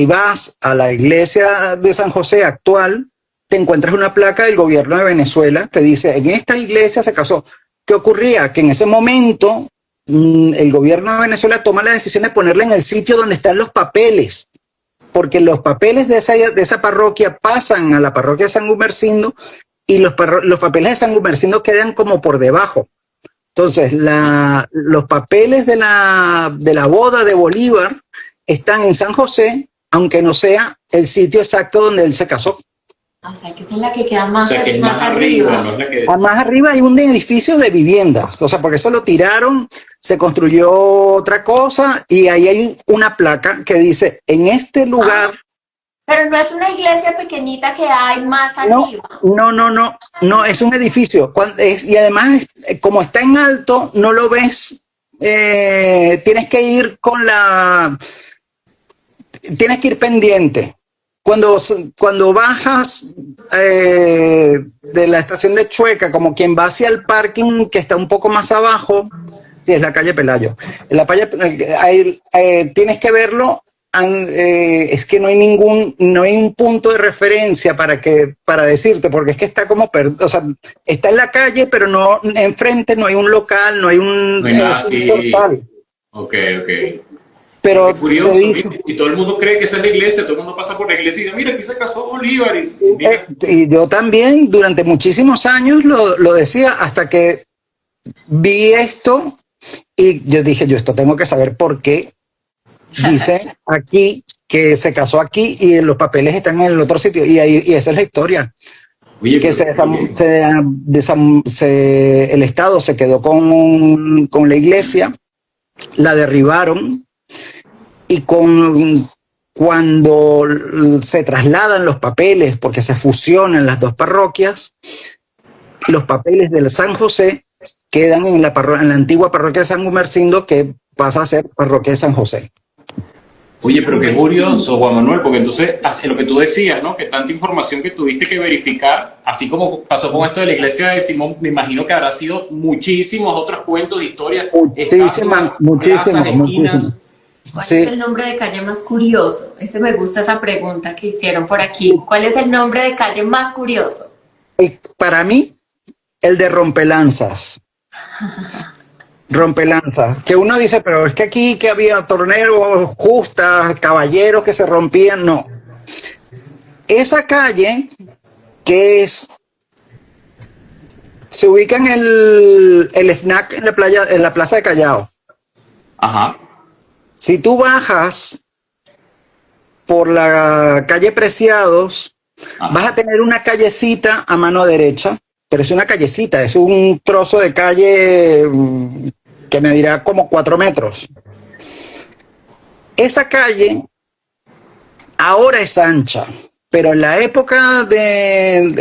Speaker 3: vas a la iglesia de San José actual, te encuentras una placa del gobierno de Venezuela que dice, en esta iglesia se casó. ¿Qué ocurría? Que en ese momento el gobierno de Venezuela toma la decisión de ponerla en el sitio donde están los papeles, porque los papeles de esa parroquia pasan a la parroquia de San Gumersindo y los papeles de San Gumersindo quedan como por debajo. Entonces, los papeles de la boda de Bolívar están en San José, aunque no sea el sitio exacto donde él se casó.
Speaker 1: O sea, que esa es la que queda más,
Speaker 2: O sea, que es más arriba, no es la que...
Speaker 3: Más arriba hay un edificio de viviendas, o sea, porque eso lo tiraron, se construyó otra cosa y ahí hay una placa que dice, en este lugar...
Speaker 1: Pero no es una iglesia pequeñita que hay más arriba.
Speaker 3: No, es un edificio. Y además, como está en alto, no lo ves, tienes que ir tienes que ir pendiente. Cuando bajas de la estación de Chueca, como quien va hacia el parking que está un poco más abajo, sí, es la calle Pelayo. Tienes que verlo, es que no hay un punto de referencia para decirte, porque es que está como, o sea, está en la calle, pero no enfrente, no hay un local, no hay un portal.
Speaker 2: Ok.
Speaker 3: Pero
Speaker 2: es curioso, y todo el mundo cree que esa es la iglesia, todo el mundo pasa por la iglesia y dice, mira, aquí se casó Bolívar.
Speaker 3: Y yo también durante muchísimos años lo decía, hasta que vi esto y yo dije, yo esto tengo que saber por qué dice aquí que se casó aquí y los papeles están en el otro sitio, y esa es la historia. Oye, que el Estado se quedó con la iglesia, la derribaron, y cuando se trasladan los papeles, porque se fusionan las dos parroquias, los papeles del San José quedan en la antigua parroquia de San Gumersindo, que pasa a ser parroquia de San José.
Speaker 2: Oye, pero qué curioso, Juan Manuel, porque entonces, lo que tú decías, ¿no? Que tanta información que tuviste que verificar, así como pasó con esto de la iglesia de Simón, me imagino que habrá sido muchísimos otros cuentos de historia.
Speaker 3: Muchísimas.
Speaker 1: ¿Cuál es el nombre de calle más curioso? Me gusta esa pregunta que hicieron por aquí. ¿Cuál es el nombre de calle más curioso?
Speaker 3: Para mí, el de Rompelanzas. Rompelanzas. Que uno dice, pero es que aquí que había torneros, justas, caballeros que se rompían. No. Esa calle, se ubica en el FNAC en la plaza de Callao.
Speaker 2: Ajá.
Speaker 3: Si tú bajas por la calle Preciados, vas a tener una callecita a mano derecha, pero es una callecita, es un trozo de calle que medirá como 4 metros. Esa calle ahora es ancha, pero en la época en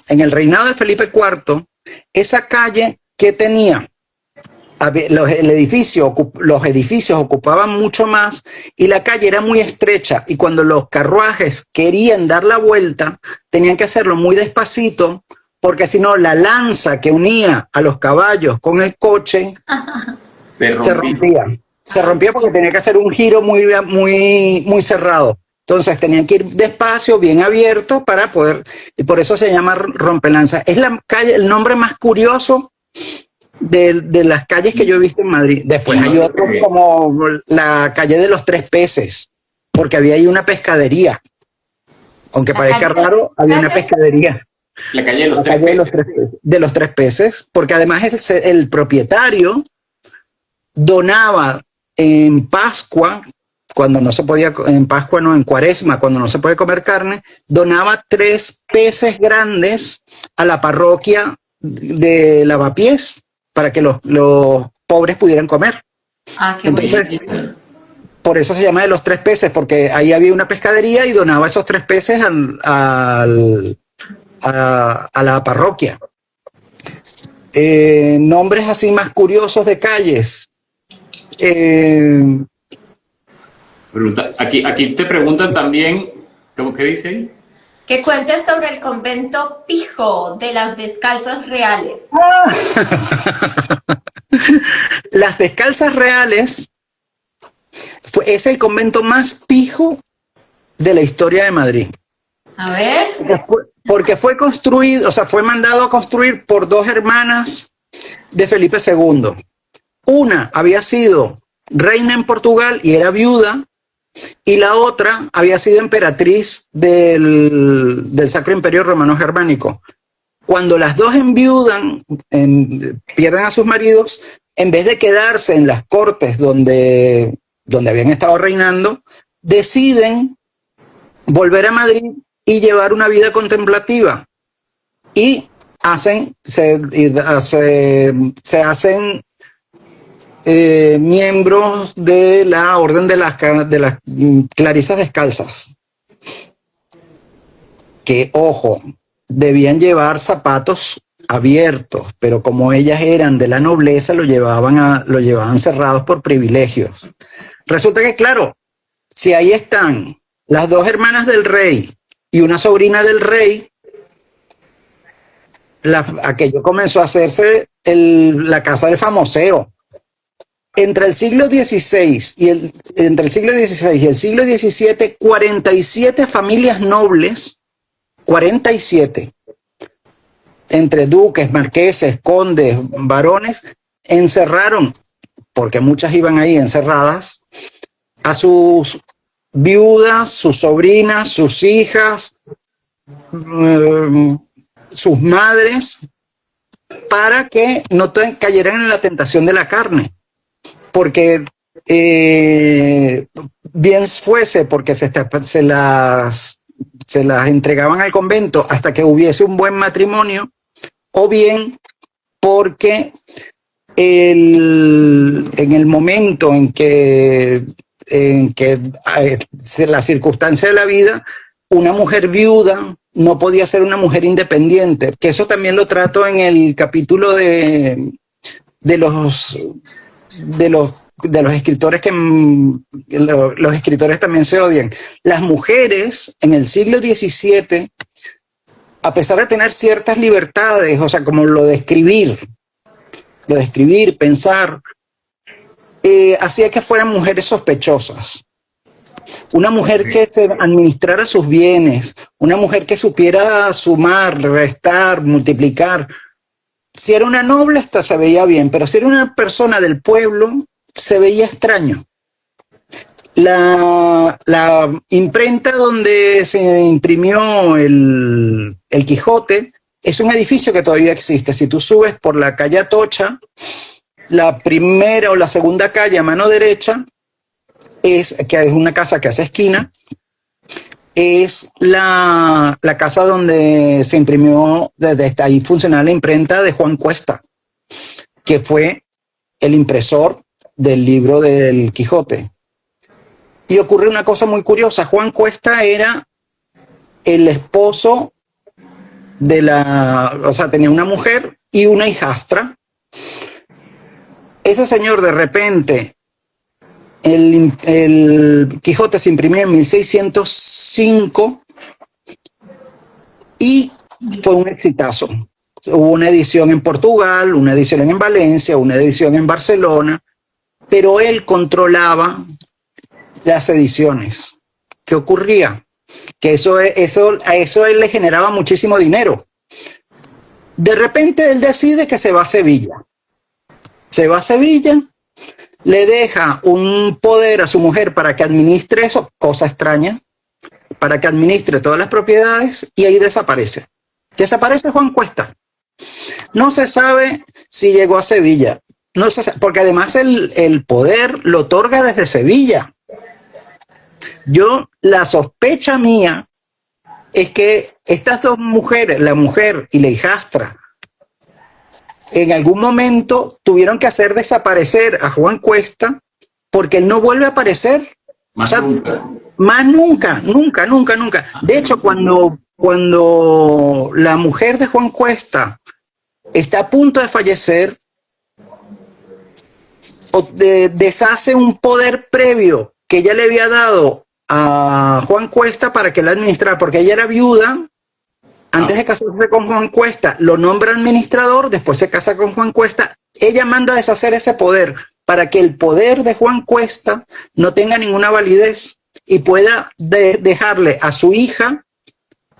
Speaker 3: el reinado de Felipe IV, esa calle, ¿qué tenía? Los edificios ocupaban mucho más y la calle era muy estrecha, y cuando los carruajes querían dar la vuelta tenían que hacerlo muy despacito, porque si no la lanza que unía a los caballos con el coche se rompía porque tenía que hacer un giro muy cerrado. Entonces tenían que ir despacio, bien abierto, para poder, y por eso se llama Rompelanza. Es la calle, el nombre más curioso de las calles que yo he visto en Madrid. Después hay otros, como la calle de los 3 peces, porque había ahí una pescadería. Aunque parezca raro, había una pescadería.
Speaker 2: La calle de los 3 peces.
Speaker 3: De los 3 peces, porque además el propietario donaba en Pascua, cuando no se podía, en Pascua no, en Cuaresma, cuando no se puede comer carne, donaba 3 peces grandes a la parroquia de Lavapiés, para que los pobres pudieran comer.
Speaker 1: Qué
Speaker 3: Entonces, por eso se llama de los 3 peces, porque ahí había una pescadería y donaba esos 3 peces a la parroquia. Nombres así más curiosos de calles.
Speaker 2: Aquí te preguntan también, ¿cómo que dice ahí?
Speaker 1: Que cuentes sobre el convento pijo de las Descalzas Reales.
Speaker 3: Las Descalzas Reales es el convento más pijo de la historia de Madrid.
Speaker 1: A ver.
Speaker 3: Porque fue construido, o sea, fue mandado a construir por dos hermanas de Felipe II. Una había sido reina en Portugal y era viuda, y la otra había sido emperatriz del Sacro Imperio Romano Germánico. Cuando las dos enviudan, pierden a sus maridos, en vez de quedarse en las cortes donde habían estado reinando, deciden volver a Madrid y llevar una vida contemplativa. Y se hacen miembros de la Orden de las Clarisas Descalzas. Que, ojo, debían llevar zapatos abiertos, pero como ellas eran de la nobleza, lo llevaban cerrados por privilegios. Resulta que, claro, si ahí están las dos hermanas del rey y una sobrina del rey, aquello comenzó a hacerse la casa del famoseo. Entre el siglo XVI y el siglo XVII, 47 familias nobles, 47, entre duques, marqueses, condes, varones, encerraron, porque muchas iban ahí encerradas, a sus viudas, sus sobrinas, sus hijas, sus madres, para que no cayeran en la tentación de la carne. Porque bien fuese porque se las entregaban al convento hasta que hubiese un buen matrimonio, o bien porque en el momento en que la circunstancia de la vida, una mujer viuda no podía ser una mujer independiente, que eso también lo trato en el capítulo de los escritores que los escritores también se odian. Las mujeres en el siglo XVII, a pesar de tener ciertas libertades, o sea, como lo de escribir, pensar, hacía que fueran mujeres sospechosas. Una mujer que administrara sus bienes, una mujer que supiera sumar, restar, multiplicar. Si era una noble, hasta se veía bien, pero si era una persona del pueblo, se veía extraño. La imprenta donde se imprimió el Quijote es un edificio que todavía existe. Si tú subes por la calle Atocha, la primera o la segunda calle a mano derecha, que es una casa que hace esquina, es la casa donde se imprimió, desde ahí funcionaba la imprenta de Juan Cuesta, que fue el impresor del libro del Quijote. Y ocurre una cosa muy curiosa. Juan Cuesta era el esposo o sea, tenía una mujer y una hijastra. Ese señor, de repente, el Quijote se imprimió en 1605 y fue un exitazo. Hubo una edición en Portugal, una edición en Valencia, una edición en Barcelona, pero él controlaba las ediciones. ¿Qué ocurría? Que a eso él le generaba muchísimo dinero. De repente él decide que se va a Sevilla. Se va a Sevilla, le deja un poder a su mujer para que administre eso, cosa extraña, para que administre todas las propiedades, y ahí desaparece. Desaparece Juan Cuesta. No se sabe si llegó a Sevilla, no se sabe, porque además el poder lo otorga desde Sevilla. La sospecha mía es que estas dos mujeres, la mujer y la hijastra, en algún momento tuvieron que hacer desaparecer a Juan Cuesta porque él no vuelve a aparecer. Más nunca. De hecho, cuando cuando la mujer de Juan Cuesta está a punto de fallecer, deshace un poder previo que ella le había dado a Juan Cuesta para que la administrara, porque ella era viuda. Antes de casarse con Juan Cuesta, lo nombra administrador, después se casa con Juan Cuesta. Ella manda a deshacer ese poder para que el poder de Juan Cuesta no tenga ninguna validez y pueda dejarle a su hija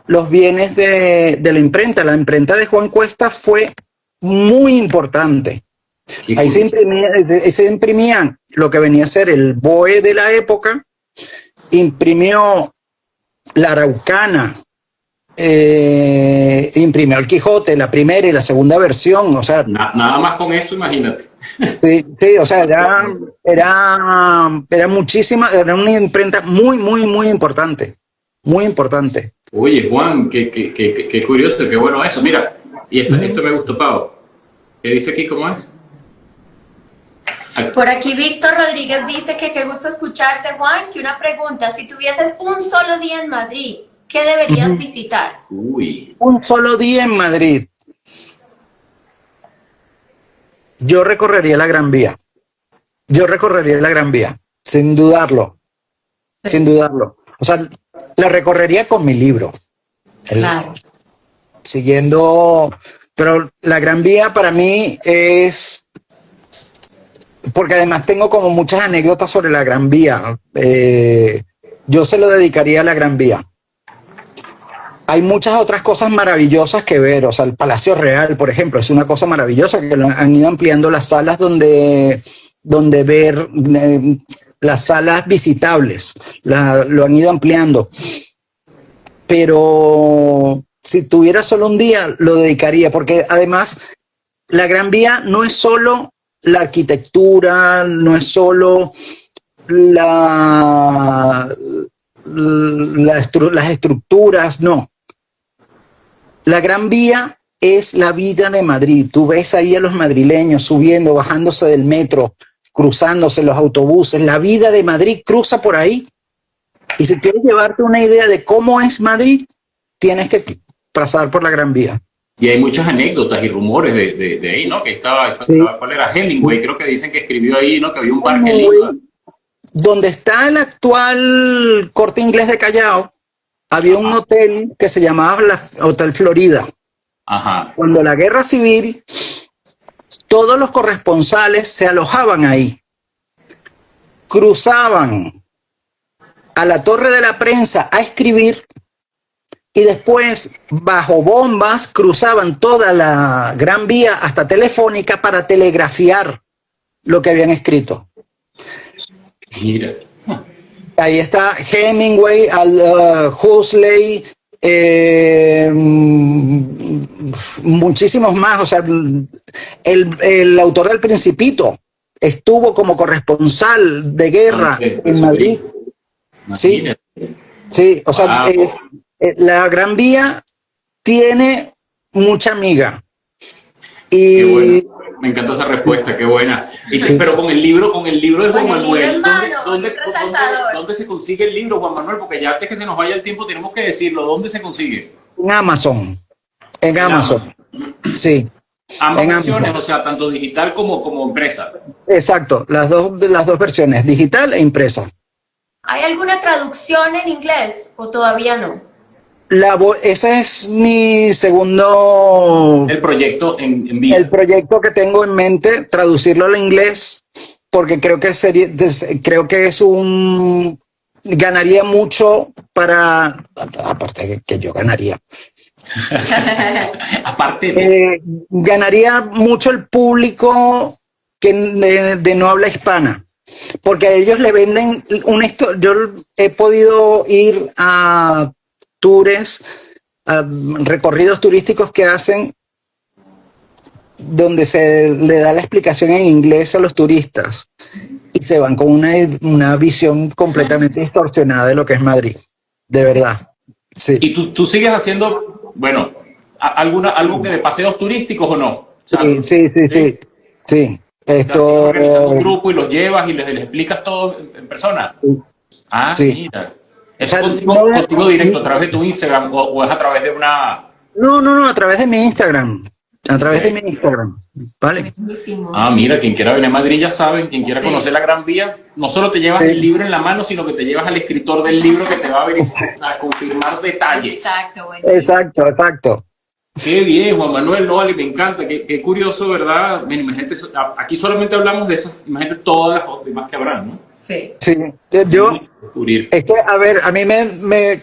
Speaker 3: los bienes de la imprenta. La imprenta de Juan Cuesta fue muy importante. Ahí se imprimían lo que venía a ser el BOE de la época, imprimió la Araucana, imprimió el Quijote, la primera y la segunda versión, o sea...
Speaker 2: Nada más con eso, imagínate.
Speaker 3: Sí, o sea, era muchísima, era una imprenta muy importante, muy importante.
Speaker 2: Oye, Juan, qué curioso, qué bueno eso. Mira, y esto me gustó, Pau. ¿Qué dice aquí, cómo es?
Speaker 1: Por aquí Víctor Rodríguez dice que qué gusto escucharte, Juan, que una pregunta, si tuvieses un solo día en Madrid, ¿qué deberías visitar?
Speaker 2: Uy.
Speaker 3: Un solo día en Madrid. Yo recorrería la Gran Vía. Sin dudarlo. Sí. Sin dudarlo. O sea, la recorrería con mi libro.
Speaker 1: Claro.
Speaker 3: Siguiendo... Pero la Gran Vía para mí es... Porque además tengo como muchas anécdotas sobre la Gran Vía. Yo se lo dedicaría a la Gran Vía. Hay muchas otras cosas maravillosas que ver. O sea, el Palacio Real, por ejemplo, es una cosa maravillosa que han ido ampliando las salas donde ver las salas visitables. Lo han ido ampliando. Pero si tuviera solo un día, lo dedicaría. Porque además, la Gran Vía no es solo la arquitectura, no es solo las estructuras, no. La Gran Vía es la vida de Madrid. Tú ves ahí a los madrileños subiendo, bajándose del metro, cruzándose los autobuses. La vida de Madrid cruza por ahí. Y si quieres llevarte una idea de cómo es Madrid, tienes que pasar por la Gran Vía.
Speaker 2: Y hay muchas anécdotas y rumores de ahí, ¿no? Que estaba, ¿cuál era? Hemingway, creo que dicen que escribió ahí, ¿no? Que había un parque lindo.
Speaker 3: Donde está el actual Corte Inglés de Callao, había un hotel que se llamaba Hotel Florida.
Speaker 2: Ajá.
Speaker 3: Cuando la guerra civil, todos los corresponsales se alojaban ahí. Cruzaban a la Torre de la Prensa a escribir y después, bajo bombas, cruzaban toda la Gran Vía hasta Telefónica para telegrafiar lo que habían escrito.
Speaker 2: Mira.
Speaker 3: Ahí está Hemingway, Huxley, muchísimos más. O sea, el autor del Principito estuvo como corresponsal de guerra en Madrid. Sí, sí, o sea, la Gran Vía tiene mucha amiga. Y
Speaker 2: qué bueno. Me encanta esa respuesta, qué buena. Pero con el libro de Juan Manuel, ¿dónde se consigue el libro, Juan Manuel? Porque ya antes que se nos vaya el tiempo tenemos que decirlo. ¿Dónde se consigue?
Speaker 3: En Amazon. En Amazon. Sí.
Speaker 2: Ambas versiones, o sea, tanto digital como impresa.
Speaker 3: Exacto, las dos versiones, digital e impresa.
Speaker 1: ¿Hay alguna traducción en inglés o todavía no?
Speaker 3: Ese es mi segundo...
Speaker 2: El proyecto en vida.
Speaker 3: El proyecto que tengo en mente, traducirlo al inglés, porque creo que es ganaría mucho para... Aparte que yo ganaría.
Speaker 2: Aparte
Speaker 3: ganaría mucho el público de no habla hispana. Porque a ellos le venden yo he podido ir a tours, a recorridos turísticos que hacen donde se le da la explicación en inglés a los turistas y se van con una visión completamente distorsionada de lo que es Madrid, de verdad. Sí.
Speaker 2: ¿Y tú sigues haciendo, bueno, algo que de paseos turísticos o no? O sea,
Speaker 3: sí.
Speaker 2: Esto organizas un grupo y los llevas y les explicas todo en persona.
Speaker 3: Sí.
Speaker 2: Mira. ¿Es
Speaker 3: O sea,
Speaker 2: contigo directo a través de tu Instagram o es a través de una...?
Speaker 3: no, a través de mi Instagram. A través de mi Instagram, ¿vale?
Speaker 1: Buenísimo.
Speaker 2: Ah, mira, quien quiera venir a Madrid ya saben, quien quiera
Speaker 1: Sí.
Speaker 2: conocer la Gran Vía, no solo te llevas el libro en la mano, sino que te llevas al escritor del libro que te va a confirmar detalles.
Speaker 1: Exacto, bueno.
Speaker 3: Exacto.
Speaker 2: Qué bien, Juan Manuel, no, vale, me encanta, qué curioso, ¿verdad? Bueno, imagínate, aquí solamente hablamos de esas, imagínate todas las demás que habrán, ¿no?
Speaker 1: Sí.
Speaker 3: Sí, yo,
Speaker 2: Descubrir.
Speaker 3: es que, a ver, a mí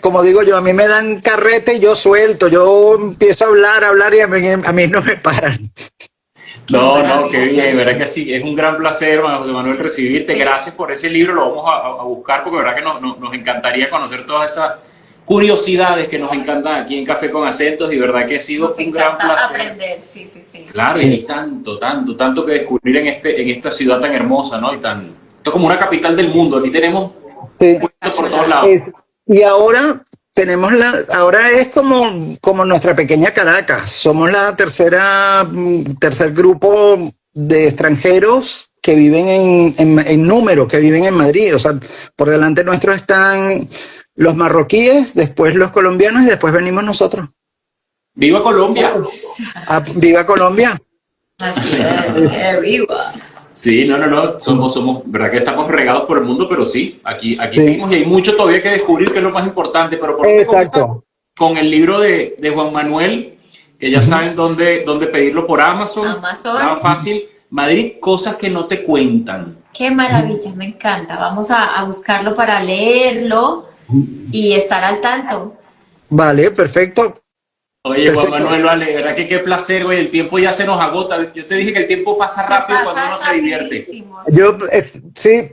Speaker 3: como digo yo, a mí me dan carrete y yo suelto, yo empiezo a hablar y a mí no me paran.
Speaker 2: No, qué bien, verdad que sí, es un gran placer, José Manuel, recibirte.
Speaker 1: Sí.
Speaker 2: Gracias por ese libro, lo vamos a buscar porque verdad que nos encantaría conocer todas esas curiosidades que nos encantan aquí en Café con Acentos y verdad que ha sido
Speaker 1: Nos
Speaker 2: un gran
Speaker 1: encanta
Speaker 2: placer.
Speaker 1: aprender, sí.
Speaker 2: Claro,
Speaker 3: Sí.
Speaker 2: y hay tanto que descubrir en esta ciudad tan hermosa, ¿no? Esto es como una capital del mundo, aquí tenemos
Speaker 3: Sí.
Speaker 2: puestos por todos lados.
Speaker 3: Y ahora ahora es como nuestra pequeña Caracas. Somos la tercer grupo de extranjeros que viven en número, que viven en Madrid. O sea, por delante nuestro están los marroquíes, después los colombianos y después venimos nosotros.
Speaker 2: ¡Viva Colombia!
Speaker 3: ¡Viva Colombia!
Speaker 1: Así es, ¡qué viva!
Speaker 2: Sí, no, somos, verdad que estamos regados por el mundo, pero sí, aquí
Speaker 3: Sí.
Speaker 2: seguimos y hay mucho todavía que descubrir, que es lo más importante, pero por
Speaker 3: Exacto.
Speaker 2: con el libro de Juan Manuel, que ya saben dónde pedirlo por Amazon. Nada fácil. Madrid, cosas que no te cuentan.
Speaker 1: Qué maravilla, me encanta. Vamos a buscarlo para leerlo y estar al tanto.
Speaker 3: Vale, perfecto.
Speaker 2: Oye,
Speaker 3: Perfecto.
Speaker 2: Juan Manuel, vale, verdad que qué placer, güey, el tiempo ya se nos agota. Yo te dije que el tiempo pasa rápido cuando uno se divierte.
Speaker 1: rapidísimo.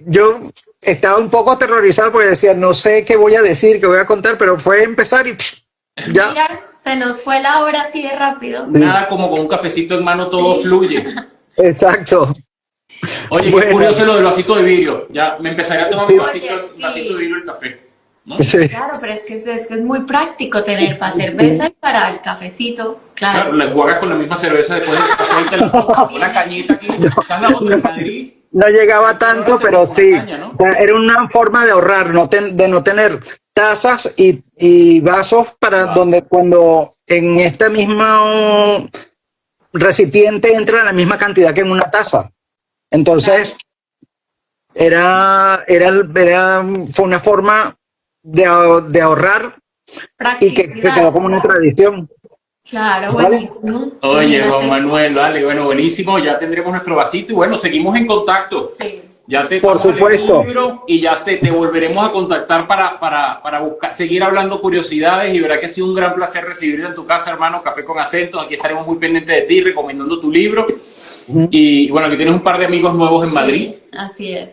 Speaker 3: Yo estaba un poco aterrorizado porque decía, no sé qué voy a decir, qué voy a contar, pero fue empezar y ya.
Speaker 1: Mira, se nos fue la hora así de rápido.
Speaker 2: Nada como con un cafecito en mano todo fluye.
Speaker 3: Exacto.
Speaker 2: Oye,
Speaker 3: Bueno.
Speaker 2: qué curioso lo del vasito de vidrio. Ya me empezaría a tomar mi vasito,
Speaker 1: Oye, sí.
Speaker 2: vasito de vidrio del café, ¿no?
Speaker 3: Sí.
Speaker 1: Claro, pero es que es muy práctico tener para cerveza y para el cafecito.
Speaker 2: Claro,
Speaker 1: Claro.
Speaker 2: la juegas con la misma cerveza después del café y te la tomas. Una cañita aquí. Esa es la otra en Madrid.
Speaker 3: No llegaba tanto, pero sí.
Speaker 2: Caña, ¿no?
Speaker 3: O sea, era una forma de ahorrar, de no tener tazas y vasos para cuando en este mismo recipiente entra la misma cantidad que en una taza. Entonces, fue una forma de ahorrar y que quedó como una tradición.
Speaker 1: Claro,
Speaker 3: ¿Vale?
Speaker 1: buenísimo.
Speaker 2: Oye, Juan
Speaker 1: Imagínate.
Speaker 2: Manuel, vale, bueno, buenísimo. Ya tendremos nuestro vasito y bueno, seguimos en contacto.
Speaker 1: Sí.
Speaker 2: Ya te
Speaker 3: Por
Speaker 2: vamos a leer
Speaker 3: supuesto.
Speaker 2: el libro y ya te volveremos a contactar para buscar, seguir hablando curiosidades y verá que ha sido un gran placer recibirte en tu casa, hermano, Café con Acentos. Aquí estaremos muy pendientes de ti, recomendando tu libro. Y bueno, aquí tienes un par de amigos nuevos en Madrid.
Speaker 1: Sí, así es.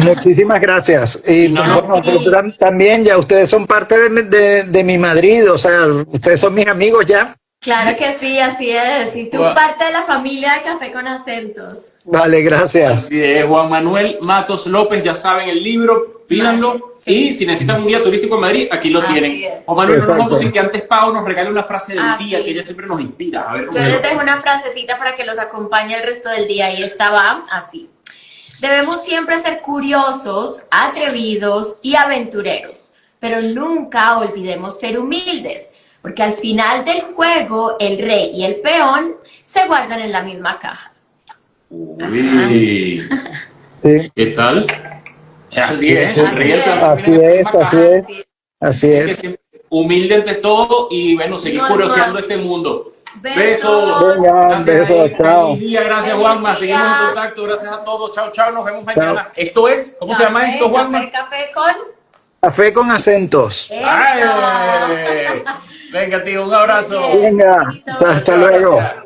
Speaker 3: Muchísimas gracias. Y
Speaker 2: No,
Speaker 3: bueno, pero también ya ustedes son parte de mi Madrid, o sea, ustedes son mis amigos ya.
Speaker 1: Claro que sí, así es. Y tú
Speaker 2: Guau.
Speaker 1: parte de la familia de Café con Acentos.
Speaker 3: Vale, gracias.
Speaker 2: Así es, Juan Manuel Matos López, ya saben el libro, pídanlo.
Speaker 1: Sí.
Speaker 2: Y si necesitan un guía turístico en Madrid, aquí lo
Speaker 1: Así
Speaker 2: tienen.
Speaker 1: es.
Speaker 2: Juan Manuel, no nos
Speaker 3: Exacto.
Speaker 2: vamos sin que antes Pau nos regale una frase del
Speaker 1: Ah,
Speaker 2: día,
Speaker 1: sí.
Speaker 2: que ella siempre nos inspira. A ver,
Speaker 1: Yo les dejo una frasecita para que los acompañe el resto del día y esta va así. Debemos siempre ser curiosos, atrevidos y aventureros, pero nunca olvidemos ser humildes, porque al final del juego el rey y el peón se guardan en la misma caja.
Speaker 2: Uy,
Speaker 3: Sí,
Speaker 2: ¿qué tal? Así
Speaker 3: Sí,
Speaker 2: es,
Speaker 3: sí.
Speaker 2: el rey está
Speaker 3: Así
Speaker 2: en la
Speaker 3: es,
Speaker 2: misma
Speaker 3: así
Speaker 2: caja.
Speaker 3: es.
Speaker 1: Así
Speaker 3: así
Speaker 2: Que
Speaker 3: es.
Speaker 2: siempre humilde ante todo y bueno, seguir
Speaker 1: No,
Speaker 2: curioseando
Speaker 1: no.
Speaker 2: este mundo.
Speaker 1: Besos.
Speaker 3: Venga,
Speaker 2: Gracias,
Speaker 3: besos, chao.
Speaker 2: feliz día, gracias
Speaker 1: Feliz
Speaker 2: Juanma, seguimos en
Speaker 1: día.
Speaker 2: contacto, gracias a todos, chao, chao, nos vemos mañana. Esto es, ¿cómo se llama esto, Juanma?
Speaker 1: Café con...
Speaker 3: Café con acentos.
Speaker 1: ¡Eso!
Speaker 2: ¡Ay! Venga, tío, un abrazo.
Speaker 3: Venga, hasta luego.
Speaker 2: Gracias.